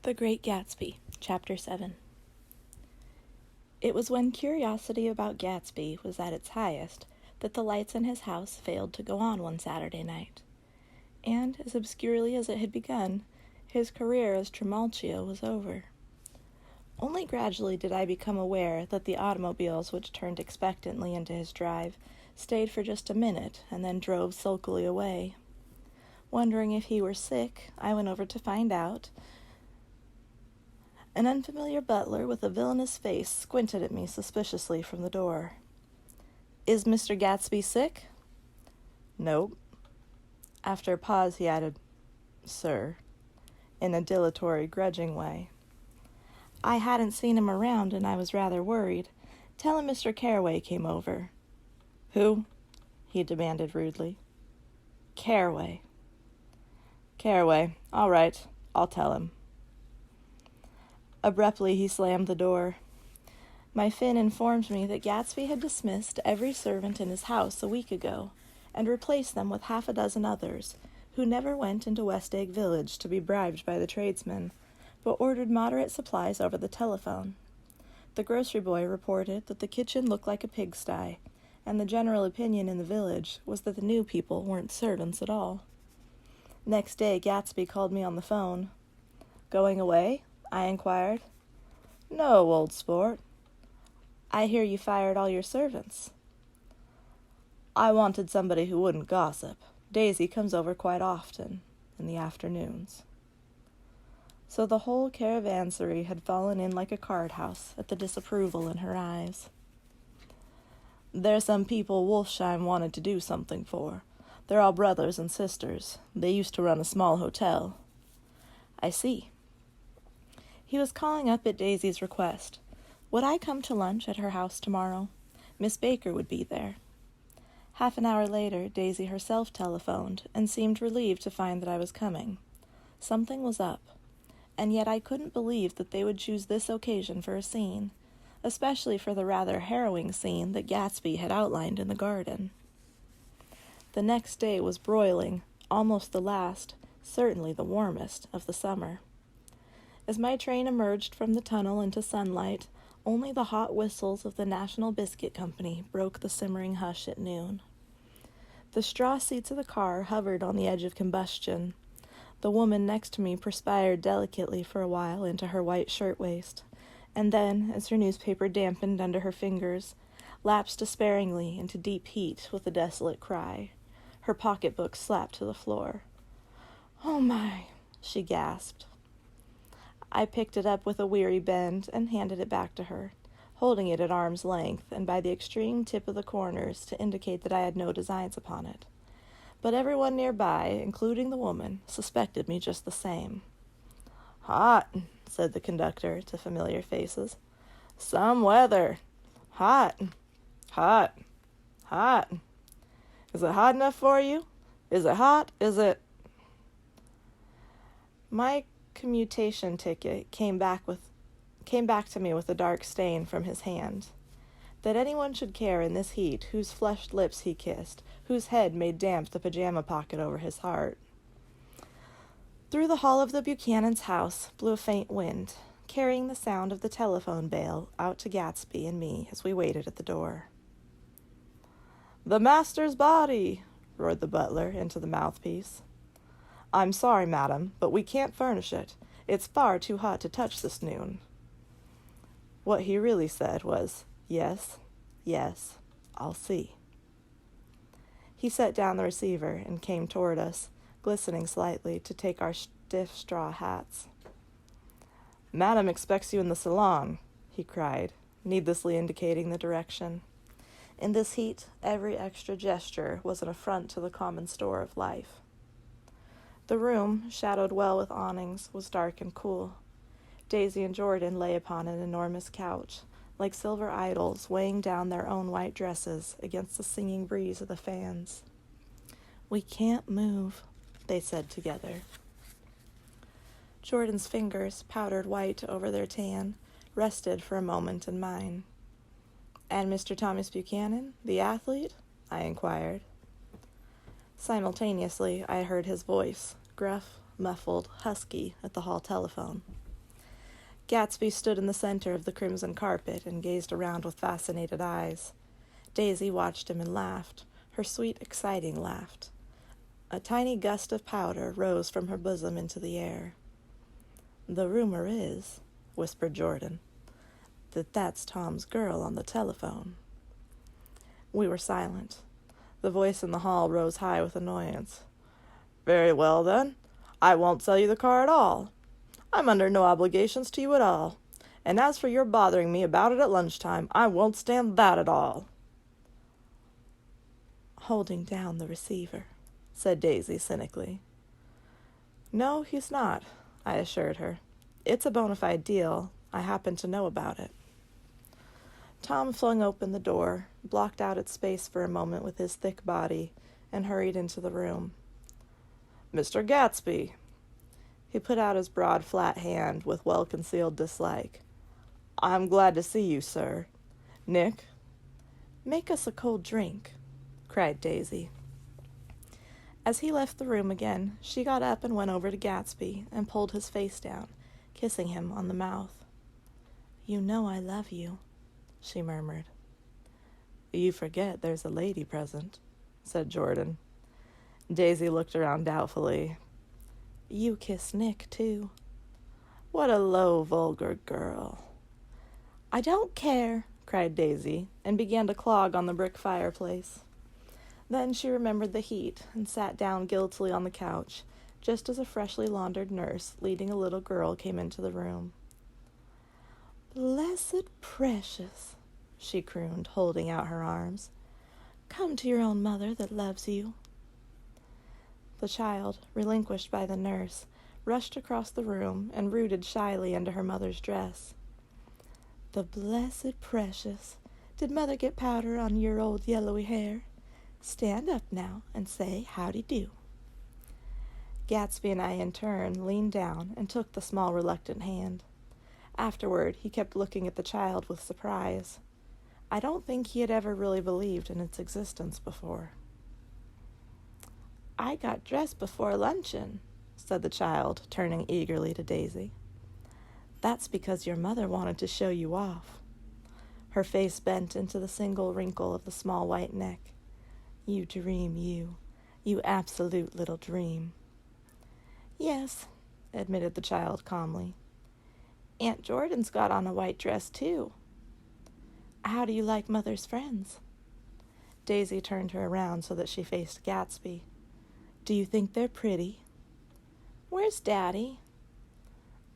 The Great Gatsby, Chapter 7. It was when curiosity about Gatsby was at its highest that the lights in his house failed to go on one Saturday night. And, as obscurely as it had begun, his career as Trimalchio was over. Only gradually did I become aware that the automobiles which turned expectantly into his drive stayed for just a minute and then drove sulkily away. Wondering if he were sick, I went over to find out. An unfamiliar butler with a villainous face squinted at me suspiciously from the door. "Is Mr. Gatsby sick?" "Nope." After a pause he added, "Sir," in a dilatory, grudging way. I hadn't seen him around and I was rather worried. "Tell him Mr. Caraway came over." "Who?" he demanded rudely. "Caraway." "Caraway. All right. I'll tell him." Abruptly, he slammed the door. My Finn informed me that Gatsby had dismissed every servant in his house a week ago, and replaced them with half a dozen others, who never went into West Egg Village to be bribed by the tradesmen, but ordered moderate supplies over the telephone. The grocery boy reported that the kitchen looked like a pigsty, and the general opinion in the village was that the new people weren't servants at all. Next day, Gatsby called me on the phone. "Going away?" I inquired. "No, old sport." "I hear you fired all your servants." "I wanted somebody who wouldn't gossip. Daisy comes over quite often, in the afternoons." So the whole caravansary had fallen in like a card house at the disapproval in her eyes. "There's some people Wolfsheim wanted to do something for. They're all brothers and sisters. They used to run a small hotel." "I see." He was calling up at Daisy's request. Would I come to lunch at her house tomorrow? Miss Baker would be there. Half an hour later, Daisy herself telephoned and seemed relieved to find that I was coming. Something was up, and yet I couldn't believe that they would choose this occasion for a scene, especially for the rather harrowing scene that Gatsby had outlined in the garden. The next day was broiling, almost the last, certainly the warmest, of the summer. As my train emerged from the tunnel into sunlight, only the hot whistles of the National Biscuit Company broke the simmering hush at noon. The straw seats of the car hovered on the edge of combustion. The woman next to me perspired delicately for a while into her white shirtwaist, and then, as her newspaper dampened under her fingers, lapsed despairingly into deep heat with a desolate cry. Her pocketbook slapped to the floor. "Oh my," she gasped. I picked it up with a weary bend and handed it back to her, holding it at arm's length and by the extreme tip of the corners to indicate that I had no designs upon it. But everyone nearby, including the woman, suspected me just the same. "Hot," said the conductor to familiar faces. "Some weather. Hot. Hot. Hot. Is it hot enough for you? Is it hot? Is it—" My commutation ticket came back to me with a dark stain from his hand. That anyone should care in this heat whose flushed lips he kissed, whose head made damp the pajama pocket over his heart. Through the hall of the Buchanan's house blew a faint wind, carrying the sound of the telephone bell out to Gatsby and me as we waited at the door. "The master's body!" roared the butler into the mouthpiece. "I'm sorry, madam, but we can't furnish it. It's far too hot to touch this noon." What he really said was, "Yes, yes, I'll see." He set down the receiver and came toward us, glistening slightly, to take our stiff straw hats. "Madam expects you in the salon," he cried, needlessly indicating the direction. In this heat, every extra gesture was an affront to the common store of life. The room, shadowed well with awnings, was dark and cool. Daisy and Jordan lay upon an enormous couch, like silver idols weighing down their own white dresses against the singing breeze of the fans. "We can't move," they said together. Jordan's fingers, powdered white over their tan, rested for a moment in mine. "And Mr. Thomas Buchanan, the athlete?" I inquired. Simultaneously, I heard his voice, gruff, muffled, husky, at the hall telephone. Gatsby stood in the center of the crimson carpet and gazed around with fascinated eyes. Daisy watched him and laughed, her sweet, exciting laugh. A tiny gust of powder rose from her bosom into the air. "The rumor is," whispered Jordan, "that that's Tom's girl on the telephone." We were silent. The voice in the hall rose high with annoyance. "Very well, then. I won't sell you the car at all. I'm under no obligations to you at all. And as for your bothering me about it at lunchtime, I won't stand that at all." "Holding down the receiver," said Daisy cynically. "No, he's not," I assured her. "It's a bona fide deal. I happen to know about it." Tom flung open the door, blocked out its space for a moment with his thick body, and hurried into the room. "Mr. Gatsby." He put out his broad, flat hand with well-concealed dislike. "I'm glad to see you, sir. Nick?" "Make us a cold drink," cried Daisy. As he left the room again, she got up and went over to Gatsby and pulled his face down, kissing him on the mouth. "You know I love you," she murmured. "You forget there's a lady present," said Jordan. Daisy looked around doubtfully. "You kiss Nick, too." "What a low, vulgar girl." "I don't care," cried Daisy, and began to clog on the brick fireplace. Then she remembered the heat and sat down guiltily on the couch, just as a freshly laundered nurse leading a little girl came into the room. "Blessed precious," she crooned, holding out her arms. "Come to your own mother that loves you." The child, relinquished by the nurse, rushed across the room and rooted shyly into her mother's dress. "The blessed precious. Did mother get powder on your old yellowy hair? Stand up now and say howdy-do." Gatsby and I in turn leaned down and took the small reluctant hand. Afterward, he kept looking at the child with surprise. I don't think he had ever really believed in its existence before. "I got dressed before luncheon," said the child, turning eagerly to Daisy. "That's because your mother wanted to show you off." Her face bent into the single wrinkle of the small white neck. "You dream, you. You absolute little dream." "Yes," admitted the child calmly. "Aunt Jordan's got on a white dress, too." "How do you like Mother's friends?" Daisy turned her around so that she faced Gatsby. "Do you think they're pretty?" "Where's Daddy?"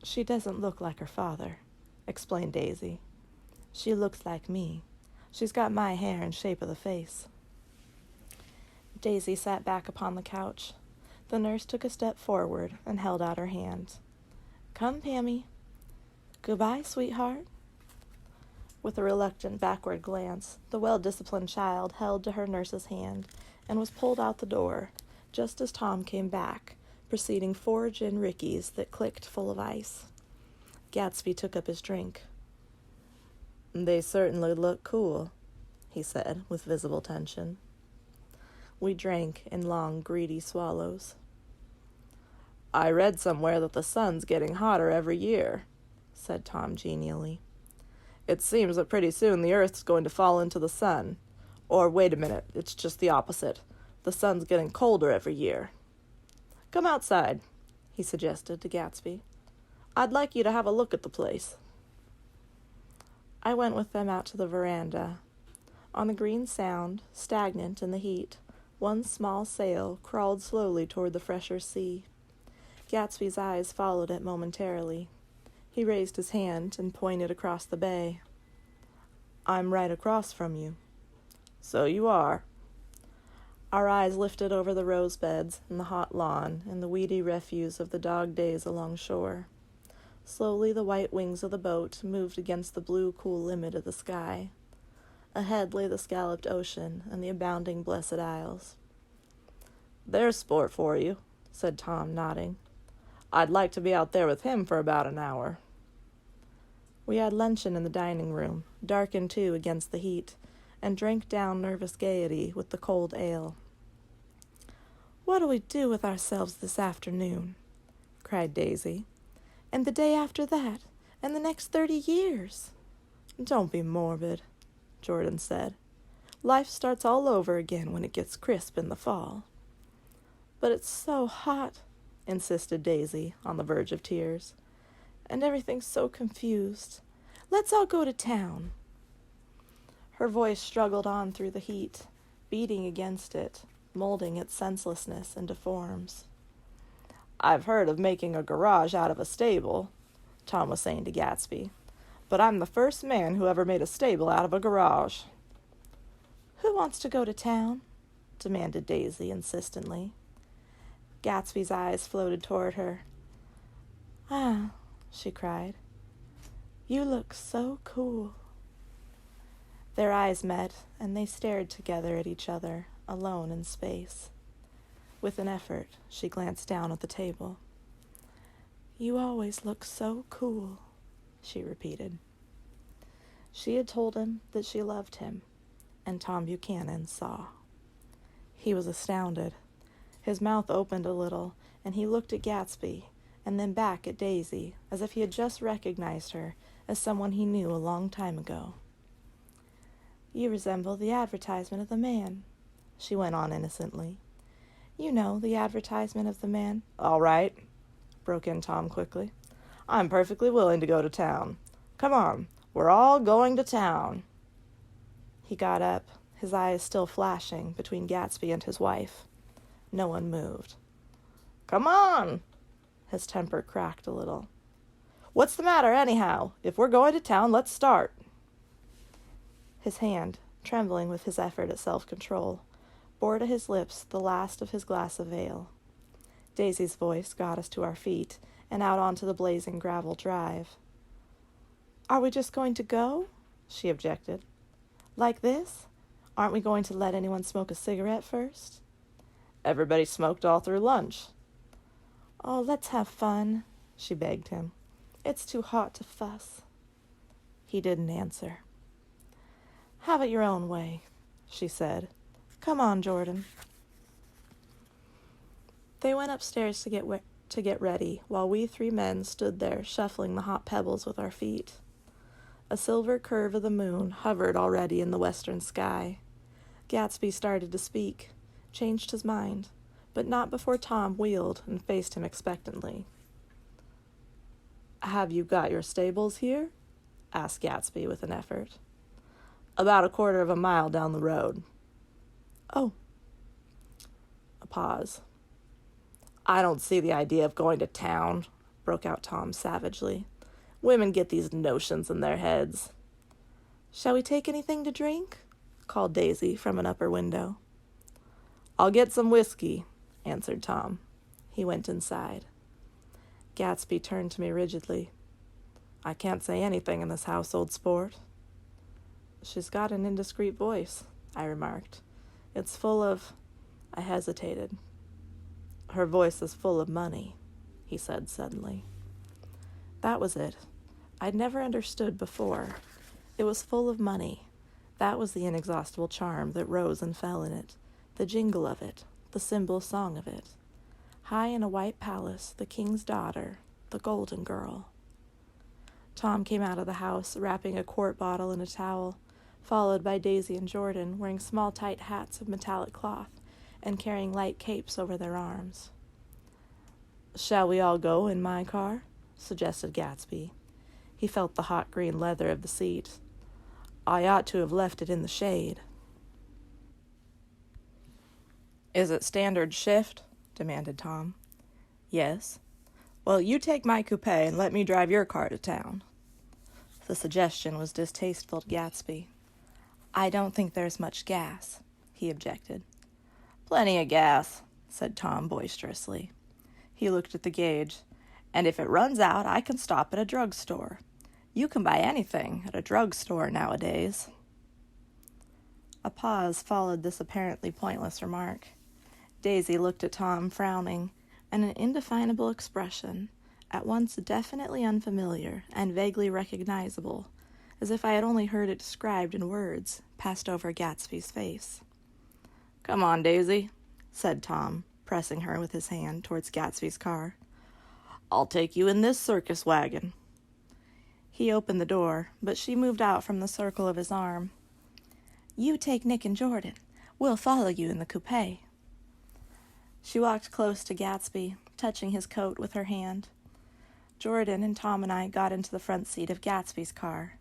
"She doesn't look like her father," explained Daisy. "She looks like me. She's got my hair and shape of the face." Daisy sat back upon the couch. The nurse took a step forward and held out her hand. "Come, Pammy." "Goodbye, sweetheart." With a reluctant backward glance, the well-disciplined child held to her nurse's hand and was pulled out the door, just as Tom came back, preceding 4 gin rickeys that clicked full of ice. Gatsby took up his drink. "They certainly look cool," he said, with visible tension. We drank in long, greedy swallows. "I read somewhere that the sun's getting hotter every year," said Tom genially. "It seems that pretty soon the Earth's going to fall into the sun. Or wait a minute, it's just the opposite. The sun's getting colder every year. Come outside," he suggested to Gatsby. "I'd like you to have a look at the place." I went with them out to the veranda. On the green sound, stagnant in the heat, one small sail crawled slowly toward the fresher sea. Gatsby's eyes followed it momentarily. He raised his hand and pointed across the bay. "I'm right across from you." "So you are." Our eyes lifted over the rose beds and the hot lawn and the weedy refuse of the dog days along shore. Slowly the white wings of the boat moved against the blue, cool limit of the sky. Ahead lay the scalloped ocean and the abounding Blessed Isles. "There's sport for you," said Tom, nodding. "I'd like to be out there with him for about an hour." We had luncheon in the dining room, darkened too against the heat, and drank down nervous gaiety with the cold ale. "What'll we do with ourselves this afternoon?" cried Daisy. "And the day after that? And the next 30 years. Don't be morbid, Jordan said. Life starts all over again when it gets crisp in the fall. But it's so hot, insisted Daisy, on the verge of tears. And everything's so confused. Let's all go to town. Her voice struggled on through the heat, beating against it, molding its senselessness into forms. I've heard of making a garage out of a stable, Tom was saying to Gatsby, but I'm the first man who ever made a stable out of a garage. Who wants to go to town? Demanded Daisy insistently. Gatsby's eyes floated toward her. Ah, she cried. You look so cool. Their eyes met, and they stared together at each other, alone in space. With an effort, she glanced down at the table. You always look so cool, she repeated. She had told him that she loved him, and Tom Buchanan saw. He was astounded. His mouth opened a little, and he looked at Gatsby, and then back at Daisy, as if he had just recognized her as someone he knew a long time ago. You resemble the advertisement of the man, she went on innocently. You know, the advertisement of the man. All right, broke in Tom quickly. I'm perfectly willing to go to town. Come on, we're all going to town. He got up, his eyes still flashing between Gatsby and his wife. No one moved. Come on! His temper cracked a little. What's the matter, anyhow? If we're going to town, let's start. His hand, trembling with his effort at self-control, bore to his lips the last of his glass of ale. Daisy's voice got us to our feet and out onto the blazing gravel drive. Are we just going to go? She objected. Like this? Aren't we going to let anyone smoke a cigarette first? Everybody smoked all through lunch. Oh, let's have fun, she begged him. It's too hot to fuss. He didn't answer. Have it your own way, she said. Come on, Jordan. They went upstairs to get ready, while we three men stood there shuffling the hot pebbles with our feet. A silver curve of the moon hovered already in the western sky. Gatsby started to speak, changed his mind, but not before Tom wheeled and faced him expectantly. Have you got your stables here? Asked Gatsby with an effort. About a quarter of a mile down the road. Oh. A pause. I don't see the idea of going to town, broke out Tom savagely. Women get these notions in their heads. Shall we take anything to drink? Called Daisy from an upper window. I'll get some whiskey, answered Tom. He went inside. Gatsby turned to me rigidly. I can't say anything in this house, old sport. She's got an indiscreet voice, I remarked. It's full of... I hesitated. Her voice is full of money, he said suddenly. That was it. I'd never understood before. It was full of money. That was the inexhaustible charm that rose and fell in it, the jingle of it, the symbol song of it. High in a white palace, the king's daughter, the golden girl. Tom came out of the house, wrapping a quart bottle in a towel, followed by Daisy and Jordan, wearing small tight hats of metallic cloth and carrying light capes over their arms. Shall we all go in my car? Suggested Gatsby. He felt the hot green leather of the seat. I ought to have left it in the shade. Is it standard shift? Demanded Tom. Yes. Well, you take my coupe and let me drive your car to town. The suggestion was distasteful to Gatsby. I don't think there's much gas, he objected. Plenty of gas, said Tom boisterously. He looked at the gauge. And if it runs out, I can stop at a drugstore. You can buy anything at a drugstore nowadays. A pause followed this apparently pointless remark. Daisy looked at Tom, frowning, and an indefinable expression, at once definitely unfamiliar and vaguely recognizable, as if I had only heard it described in words, passed over Gatsby's face. Come on, Daisy, said Tom, pressing her with his hand towards Gatsby's car. I'll take you in this circus wagon. He opened the door, but she moved out from the circle of his arm. "You take Nick and Jordan. We'll follow you in the coupe." She walked close to Gatsby, touching his coat with her hand. Jordan and Tom and I got into the front seat of Gatsby's car.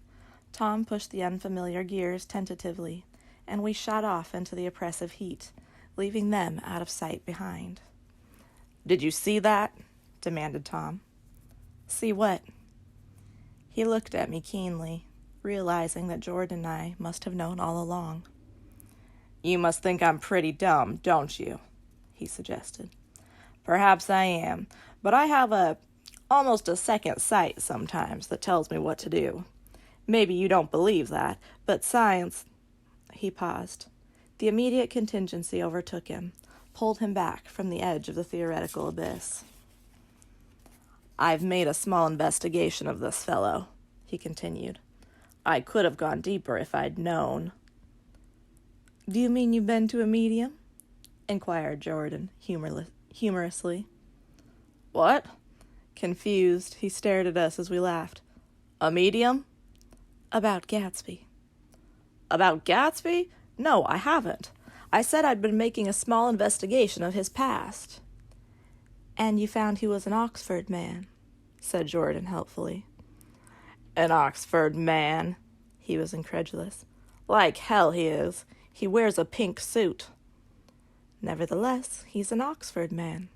Tom pushed the unfamiliar gears tentatively, and we shot off into the oppressive heat, leaving them out of sight behind. "Did you see that?" demanded Tom. "See what?" He looked at me keenly, realizing that Jordan and I must have known all along. "You must think I'm pretty dumb, don't you?" he suggested. "Perhaps I am, but I have almost a second sight sometimes that tells me what to do. Maybe you don't believe that, but science—" He paused. The immediate contingency overtook him, pulled him back from the edge of the theoretical abyss. "I've made a small investigation of this fellow," he continued. "I could have gone deeper if I'd known." "Do you mean you've been to a medium?" inquired Jordan humorously. "What?" Confused, he stared at us as we laughed. "A medium?" "About Gatsby." "About Gatsby? No, I haven't. I said I'd been making a small investigation of his past." "And you found he was an Oxford man," said Jordan helpfully. "An Oxford man?" He was incredulous. "Like hell he is. He wears a pink suit." "Nevertheless, he's an Oxford man."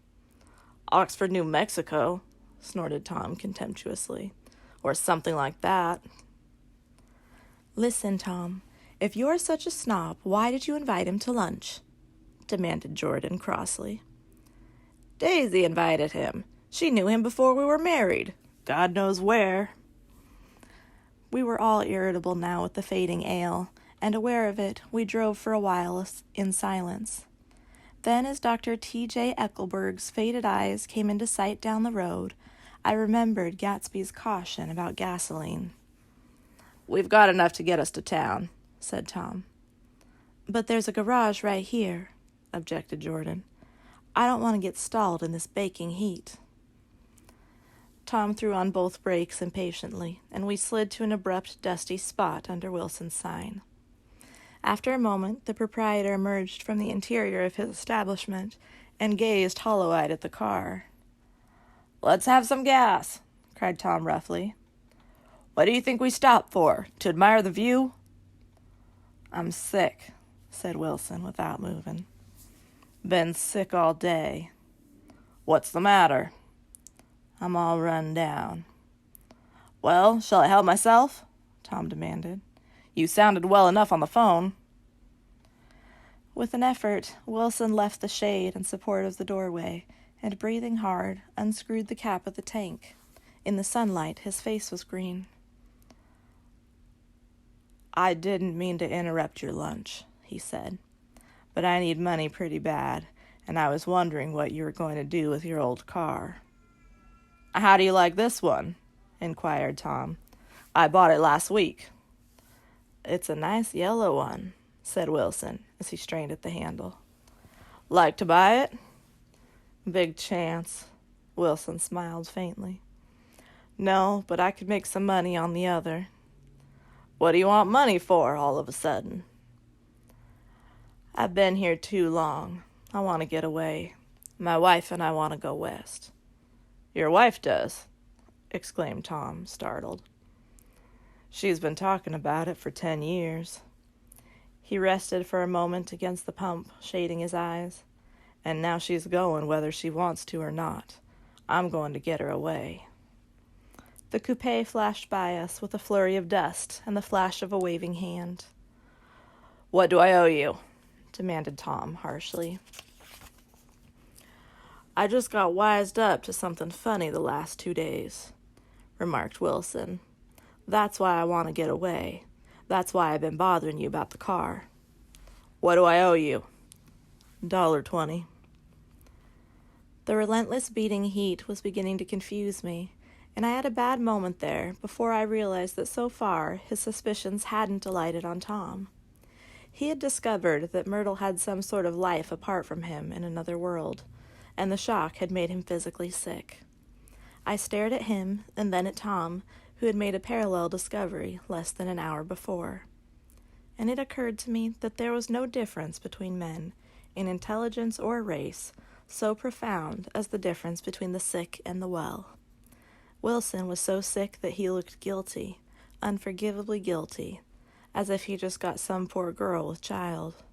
"Oxford, New Mexico," snorted Tom contemptuously. "Or something like that." "Listen, Tom, if you're such a snob, why did you invite him to lunch?" demanded Jordan crossly. "Daisy invited him. She knew him before we were married. God knows where." We were all irritable now with the fading ale, and aware of it, we drove for a while in silence. Then, as Dr. T.J. Eckelberg's faded eyes came into sight down the road, I remembered Gatsby's caution about gasoline. "We've got enough to get us to town," said Tom. "But there's a garage right here," objected Jordan. "I don't want to get stalled in this baking heat." Tom threw on both brakes impatiently, and we slid to an abrupt, dusty spot under Wilson's sign. After a moment, the proprietor emerged from the interior of his establishment and gazed hollow-eyed at the car. "Let's have some gas," cried Tom roughly. "What do you think we stopped for? To admire the view?" "I'm sick," said Wilson without moving. "Been sick all day." "What's the matter?" "I'm all run down." "Well, shall I help myself?" Tom demanded. "You sounded well enough on the phone." With an effort, Wilson left the shade and support of the doorway, and breathing hard, unscrewed the cap of the tank. In the sunlight, his face was green. "I didn't mean to interrupt your lunch," he said, "but I need money pretty bad, and I was wondering what you were going to do with your old car." "How do you like this one?" inquired Tom. "I bought it last week." "It's a nice yellow one," said Wilson as he strained at the handle. "Like to buy it?" "Big chance." Wilson smiled faintly. "No, but I could make some money on the other." "What do you want money for, all of a sudden?" "I've been here too long. I want to get away. My wife and I want to go west." "Your wife does?" exclaimed Tom, startled. "She's been talking about it for 10 years. He rested for a moment against the pump, shading his eyes. "And now she's going whether she wants to or not. I'm going to get her away." The coupe flashed by us with a flurry of dust and the flash of a waving hand. "What do I owe you?" demanded Tom harshly. "I just got wised up to something funny the last 2 days," remarked Wilson. "That's why I want to get away. That's why I've been bothering you about the car." "What do I owe you?" $1.20. The relentless beating heat was beginning to confuse me, and I had a bad moment there before I realized that so far his suspicions hadn't alighted on Tom. He had discovered that Myrtle had some sort of life apart from him in another world, and the shock had made him physically sick. I stared at him and then at Tom, who had made a parallel discovery less than an hour before. And it occurred to me that there was no difference between men, in intelligence or race, so profound as the difference between the sick and the well. Wilson was so sick that he looked guilty, unforgivably guilty, as if he just got some poor girl with child.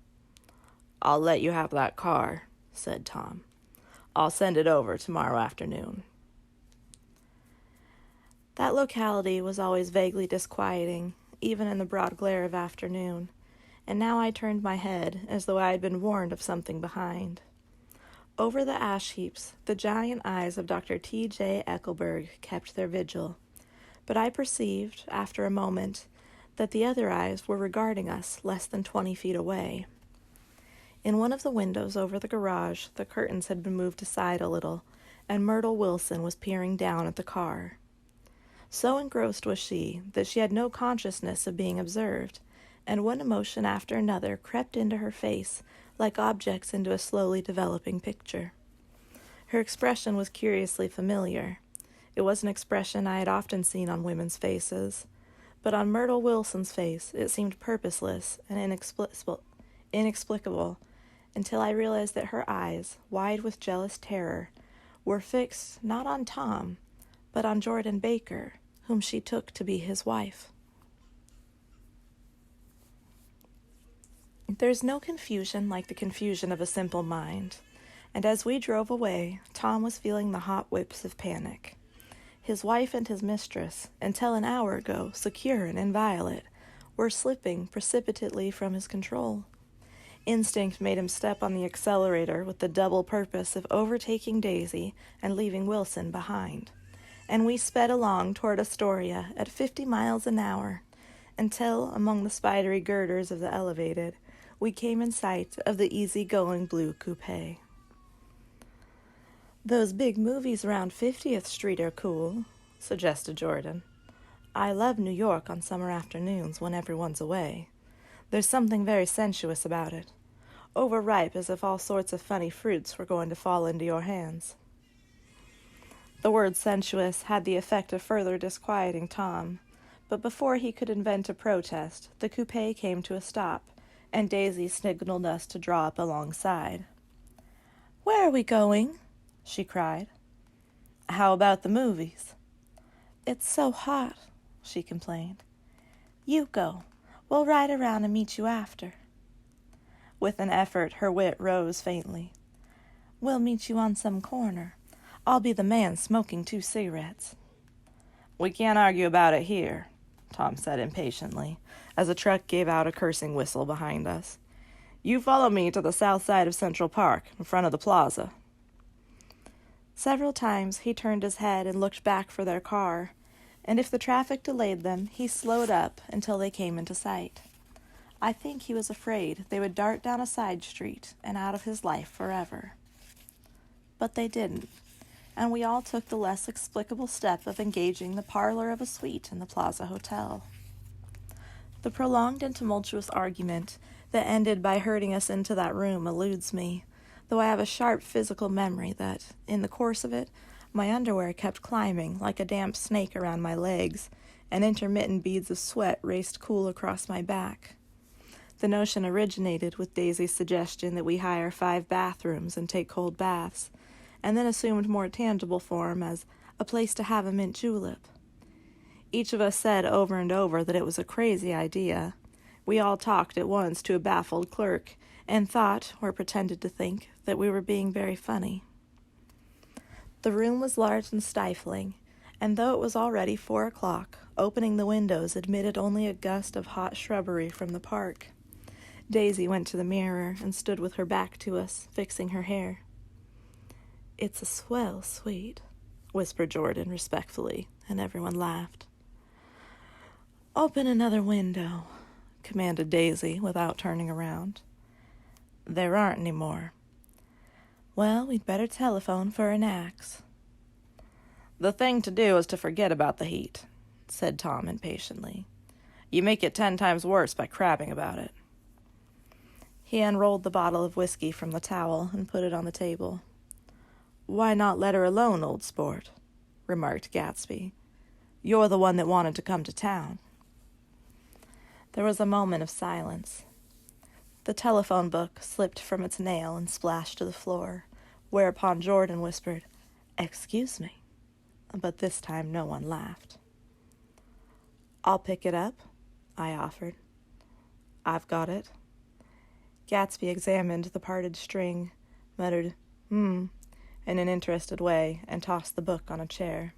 "I'll let you have that car," said Tom. "I'll send it over tomorrow afternoon." That locality was always vaguely disquieting, even in the broad glare of afternoon, and now I turned my head as though I had been warned of something behind. Over the ash heaps, the giant eyes of Dr. T.J. Eckelberg kept their vigil, but I perceived, after a moment, that the other eyes were regarding us less than 20 feet away. In one of the windows over the garage, the curtains had been moved aside a little, and Myrtle Wilson was peering down at the car. So engrossed was she that she had no consciousness of being observed, and one emotion after another crept into her face like objects into a slowly developing picture. Her expression was curiously familiar. It was an expression I had often seen on women's faces, but on Myrtle Wilson's face it seemed purposeless and inexplicable, until I realized that her eyes, wide with jealous terror, were fixed not on Tom, but on Jordan Baker, whom she took to be his wife. There's no confusion like the confusion of a simple mind, and as we drove away, Tom was feeling the hot whips of panic. His wife and his mistress, until an hour ago secure and inviolate, were slipping precipitately from his control. Instinct made him step on the accelerator with the double purpose of overtaking Daisy and leaving Wilson behind, and we sped along toward Astoria at 50 miles an hour, until, among the spidery girders of the elevated, we came in sight of the easy-going blue coupe. "Those big movies around 50th Street are cool," suggested Jordan. "I love New York on summer afternoons when everyone's away. There's something very sensuous about it, overripe as if all sorts of funny fruits were going to fall into your hands." The word sensuous had the effect of further disquieting Tom, but before he could invent a protest, the coupe came to a stop, and Daisy signaled us to draw up alongside. "Where are we going?" she cried. "How about the movies?" "It's so hot," she complained. "You go. We'll ride around and meet you after." With an effort, her wit rose faintly. "We'll meet you on some corner. I'll be the man smoking 2 cigarettes. "We can't argue about it here," Tom said impatiently, as a truck gave out a cursing whistle behind us. "You follow me to the south side of Central Park, in front of the plaza." Several times he turned his head and looked back for their car, and if the traffic delayed them, he slowed up until they came into sight. I think he was afraid they would dart down a side street and out of his life forever. But they didn't, and we all took the less explicable step of engaging the parlor of a suite in the Plaza Hotel. The prolonged and tumultuous argument that ended by herding us into that room eludes me, though I have a sharp physical memory that, in the course of it, my underwear kept climbing like a damp snake around my legs, and intermittent beads of sweat raced cool across my back. The notion originated with Daisy's suggestion that we hire 5 bathrooms and take cold baths, and then assumed more tangible form as a place to have a mint julep. Each of us said over and over that it was a crazy idea. We all talked at once to a baffled clerk, and thought, or pretended to think, that we were being very funny. The room was large and stifling, and though it was already 4 o'clock, opening the windows admitted only a gust of hot shrubbery from the park. Daisy went to the mirror and stood with her back to us, fixing her hair. "It's a swell suite," whispered Jordan respectfully, and everyone laughed. "Open another window," commanded Daisy without turning around. "There aren't any more." "Well, we'd better telephone for an axe." "The thing to do is to forget about the heat," said Tom impatiently. "You make it 10 times worse by crabbing about it." He unrolled the bottle of whiskey from the towel and put it on the table. "Why not let her alone, old sport?" remarked Gatsby. You're the one that wanted to come to town." There was a moment of silence. The telephone book slipped from its nail and splashed to the floor, whereupon Jordan whispered, "Excuse me." But this time no one laughed. "I'll pick it up," I offered. "I've got it." Gatsby examined the parted string, muttered, in an interested way, and tossed the book on a chair.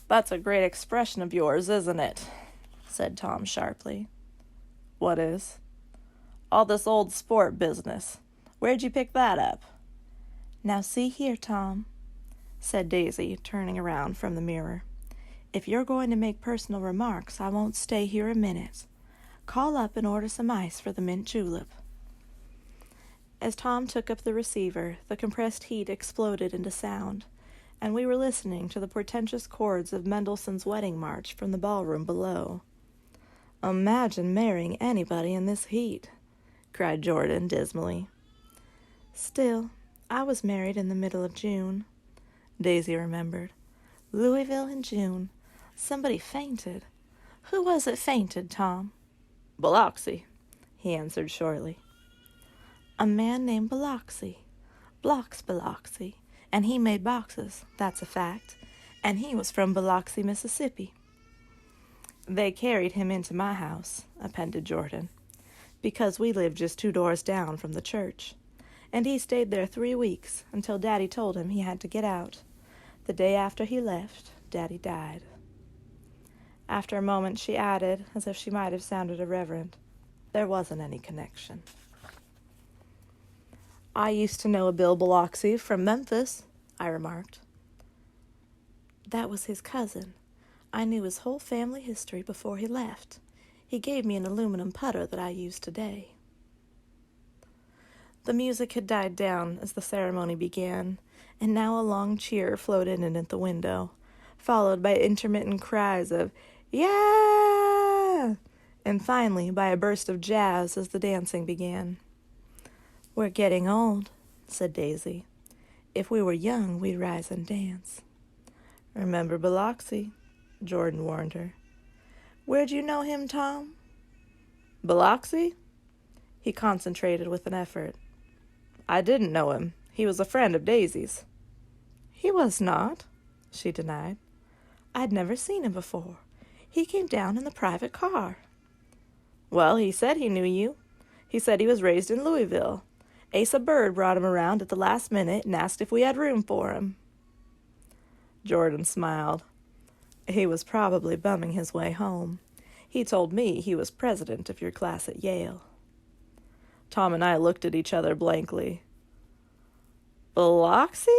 "That's a great expression of yours, isn't it?" said Tom sharply. "What is?" "All this old sport business. Where'd you pick that up?" "Now see here, Tom," said Daisy, turning around from the mirror. "If you're going to make personal remarks, I won't stay here a minute. Call up and order some ice for the mint julep." As Tom took up the receiver, the compressed heat exploded into sound, and we were listening to the portentous chords of Mendelssohn's Wedding March from the ballroom below. "Imagine marrying anybody in this heat," cried Jordan dismally. "Still, I was married in the middle of June," Daisy remembered. "Louisville in June. Somebody fainted. Who was it fainted, Tom?" "Biloxi," he answered shortly. "A man named Biloxi. Blocks Biloxi. And he made boxes, that's a fact. And he was from Biloxi, Mississippi." "They carried him into my house," appended Jordan, "because we lived just 2 doors down from the church. And he stayed there 3 weeks, until Daddy told him he had to get out. The day after he left, Daddy died." After a moment she added, as if she might have sounded irreverent, "There wasn't any connection." "I used to know a Bill Biloxi from Memphis," I remarked. "That was his cousin. I knew his whole family history before he left. He gave me an aluminum putter that I use today." The music had died down as the ceremony began, and now a long cheer floated in at the window, followed by intermittent cries of "Yeah!" and finally by a burst of jazz as the dancing began. "We're getting old," said Daisy. "If we were young, we'd rise and dance." "Remember Biloxi," Jordan warned her. "Where'd you know him, Tom?" "Biloxi?" He concentrated with an effort. "I didn't know him. He was a friend of Daisy's." "He was not," she denied. "I'd never seen him before. He came down in the private car." "Well, he said he knew you. He said he was raised in Louisville. Asa Bird brought him around at the last minute and asked if we had room for him." Jordan smiled. "He was probably bumming his way home. He told me he was president of your class at Yale." Tom and I looked at each other blankly. "Biloxi?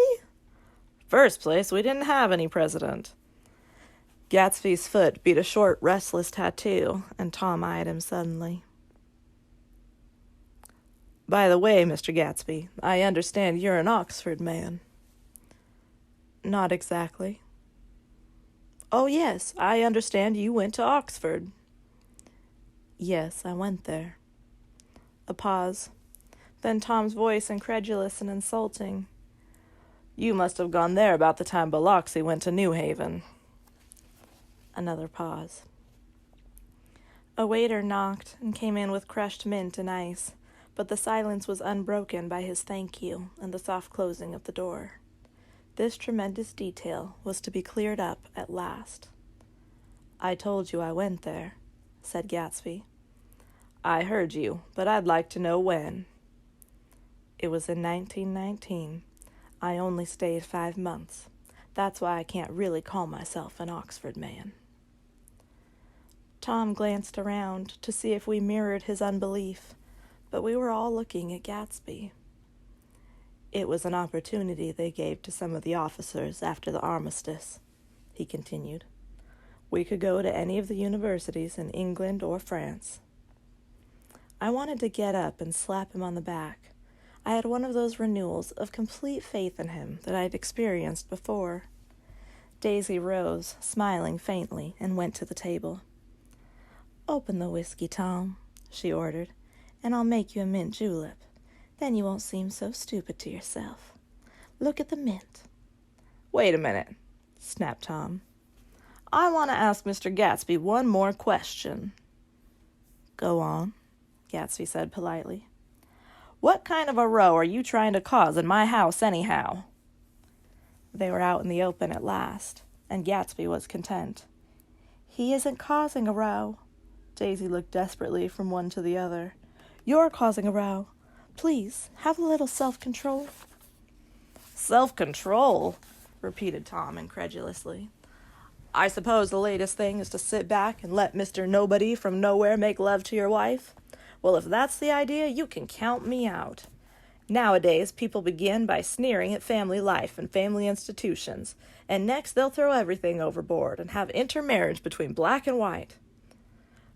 First place, we didn't have any president." Gatsby's foot beat a short, restless tattoo, and Tom eyed him suddenly. "By the way, Mr. Gatsby, I understand you're an Oxford man." "Not exactly." "Oh, yes, I understand you went to Oxford." "Yes, I went there." A pause. Then Tom's voice, incredulous and insulting. "You must have gone there about the time Biloxi went to New Haven." Another pause. A waiter knocked and came in with crushed mint and ice, but the silence was unbroken by his thank you and the soft closing of the door. This tremendous detail was to be cleared up at last. "I told you I went there," said Gatsby. "I heard you, but I'd like to know when." "It was in 1919. I only stayed 5 months. That's why I can't really call myself an Oxford man." Tom glanced around to see if we mirrored his unbelief, but we were all looking at Gatsby. "It was an opportunity they gave to some of the officers after the armistice," he continued. "We could go to any of the universities in England or France." I wanted to get up and slap him on the back. I had one of those renewals of complete faith in him that I had experienced before. Daisy rose, smiling faintly, and went to the table. "Open the whiskey, Tom," she ordered, "and I'll make you a mint julep. Then you won't seem so stupid to yourself. Look at the mint." "Wait a minute. snapped Tom. "I want to ask Mr. Gatsby one more question." "Go on," Gatsby said politely. "What kind of a row are you trying to cause in my house anyhow?" They were out in the open at last, and Gatsby was content. "He isn't causing a row." Daisy looked desperately from one to the other. "You're causing a row. Please, have a little self-control." "Self-control?" repeated Tom incredulously. "I suppose the latest thing is to sit back and let Mr. Nobody from nowhere make love to your wife? Well, if that's the idea, you can count me out. Nowadays, people begin by sneering at family life and family institutions, and next they'll throw everything overboard and have intermarriage between black and white."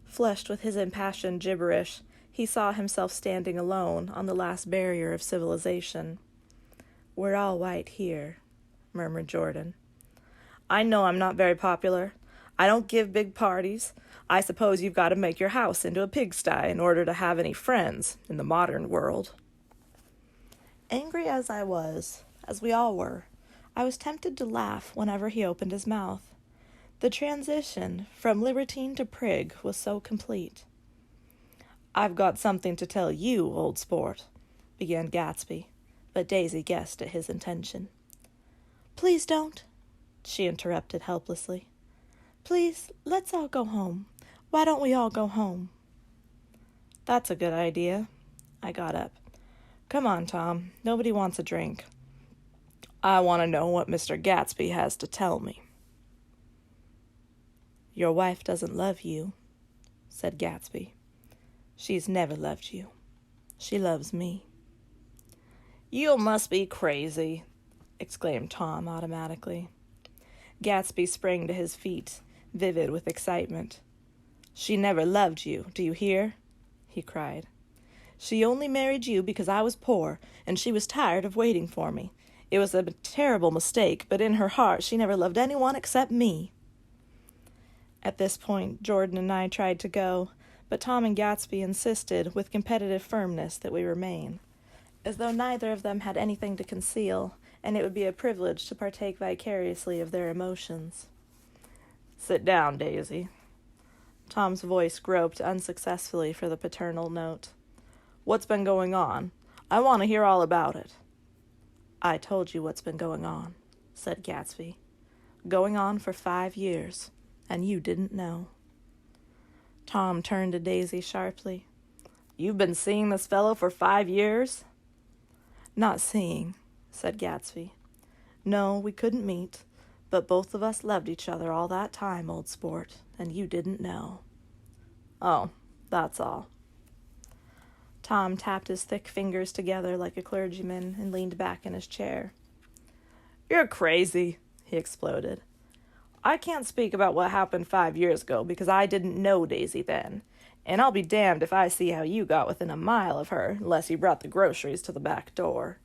Flushed with his impassioned gibberish, he saw himself standing alone on the last barrier of civilization. "We're all white here," murmured Jordan. "I know I'm not very popular. I don't give big parties. I suppose you've got to make your house into a pigsty in order to have any friends in the modern world." Angry as I was, as we all were, I was tempted to laugh whenever he opened his mouth. The transition from libertine to prig was so complete. "I've got something to tell you, old sport," began Gatsby, but Daisy guessed at his intention. "Please don't," she interrupted helplessly. "Please, let's all go home. Why don't we all go home?" "That's a good idea." I got up. "Come on, Tom. Nobody wants a drink. I want to know what Mr. Gatsby has to tell me." "Your wife doesn't love you," said Gatsby. "She's never loved you. She loves me." "You must be crazy," exclaimed Tom automatically. Gatsby sprang to his feet, vivid with excitement. "She never loved you, do you hear?" he cried. "She only married you because I was poor, and she was tired of waiting for me. It was a terrible mistake, but in her heart she never loved anyone except me." At this point, Jordan and I tried to go, but Tom and Gatsby insisted with competitive firmness that we remain, as though neither of them had anything to conceal, and it would be a privilege to partake vicariously of their emotions. "Sit down, Daisy." Tom's voice groped unsuccessfully for the paternal note. "What's been going on? I want to hear all about it." "I told you what's been going on," said Gatsby. "Going on for 5 years, and you didn't know." Tom turned to Daisy sharply. "You've been seeing this fellow for 5 years?" "Not seeing," said Gatsby. "No, we couldn't meet, but both of us loved each other all that time, old sport, and you didn't know." "Oh, that's all." Tom tapped his thick fingers together like a clergyman and leaned back in his chair. "You're crazy," he exploded. "I can't speak about what happened 5 years ago because I didn't know Daisy then, and I'll be damned if I see how you got within a mile of her unless you brought the groceries to the back door.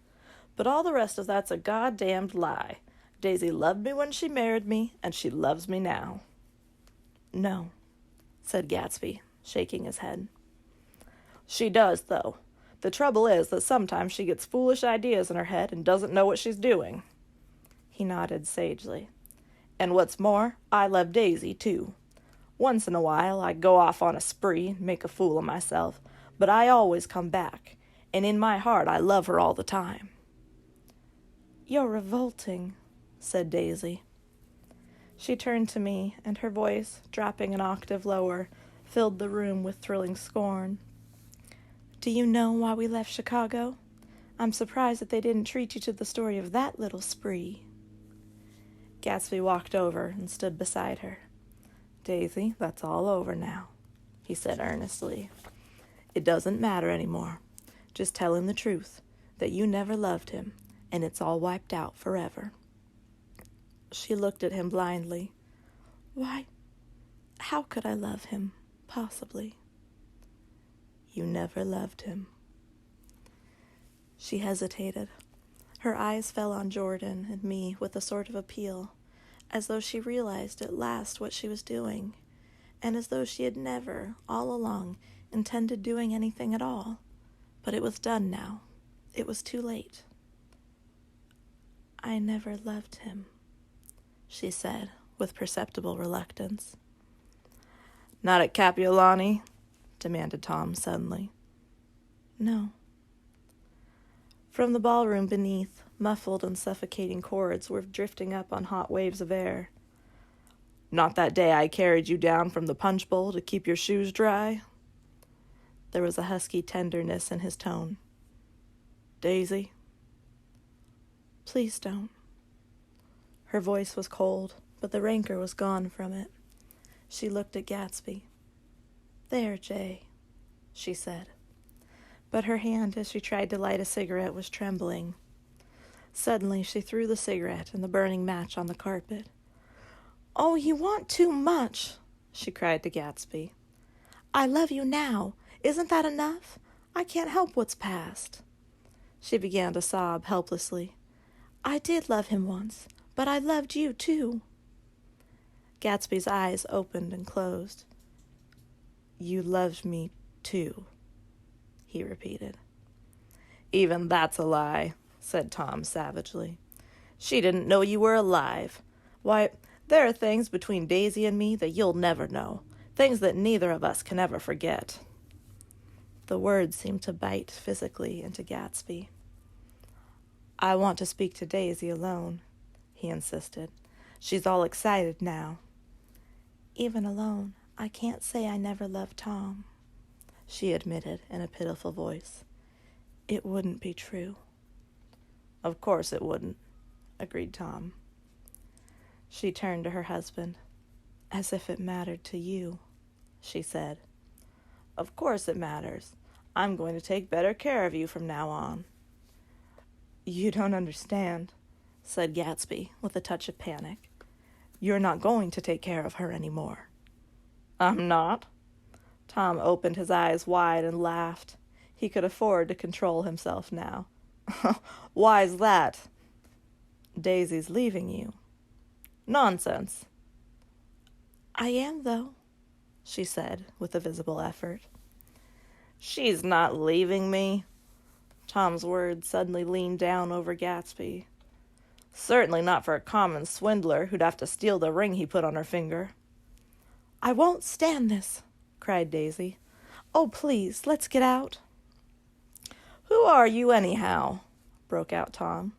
But all the rest of that's a goddamned lie. Daisy loved me when she married me, and she loves me now." "No," said Gatsby, shaking his head. "She does, though. The trouble is that sometimes she gets foolish ideas in her head and doesn't know what she's doing." He nodded sagely. "And what's more, I love Daisy, too. Once in a while I go off on a spree and make a fool of myself, but I always come back, and in my heart I love her all the time." "You're revolting," said Daisy. She turned to me, and her voice, dropping an octave lower, filled the room with thrilling scorn. "Do you know why we left Chicago? I'm surprised that they didn't treat you to the story of that little spree." Gatsby walked over and stood beside her. "Daisy, that's all over now," he said earnestly. "It doesn't matter anymore. Just tell him the truth, that you never loved him, and it's all wiped out forever." She looked at him blindly. "Why, how could I love him, possibly?" "You never loved him." She hesitated. Her eyes fell on Jordan and me with a sort of appeal, as though she realized at last what she was doing, and as though she had never, all along, intended doing anything at all. But it was done now. It was too late. "I never loved him," she said, with perceptible reluctance. Not at Capiolani? Demanded Tom suddenly. No. From the ballroom beneath, muffled and suffocating chords were drifting up on hot waves of air. Not that day I carried you down from the punch bowl to keep your shoes dry? There was a husky tenderness in his tone. Daisy? Please don't. Her voice was cold, but the rancor was gone from it. She looked at Gatsby. There, Jay, she said. But her hand, as she tried to light a cigarette, was trembling. Suddenly, she threw the cigarette and the burning match on the carpet. Oh, you want too much, she cried to Gatsby. I love you now. Isn't that enough? I can't help what's past. She began to sob helplessly. I did love him once, but I loved you too. Gatsby's eyes opened and closed. You loved me too, he repeated. Even that's a lie, said Tom savagely. She didn't know you were alive. Why, there are things between Daisy and me that you'll never know, things that neither of us can ever forget. The words seemed to bite physically into Gatsby. I want to speak to Daisy alone, he insisted. She's all excited now. Even alone, I can't say I never loved Tom, she admitted in a pitiful voice. It wouldn't be true. Of course it wouldn't, agreed Tom. She turned to her husband. As if it mattered to you, she said. Of course it matters. I'm going to take better care of you from now on. You don't understand, said Gatsby with a touch of panic. You're not going to take care of her anymore. I'm not? Tom opened his eyes wide and laughed. He could afford to control himself now. Why's that? Daisy's leaving you. Nonsense. I am, though, she said with a visible effort. She's not leaving me. Tom's words suddenly leaned down over Gatsby. Certainly not for a common swindler who'd have to steal the ring he put on her finger. I won't stand this, cried Daisy. Oh, please, let's get out. Who are you, anyhow? Broke out Tom.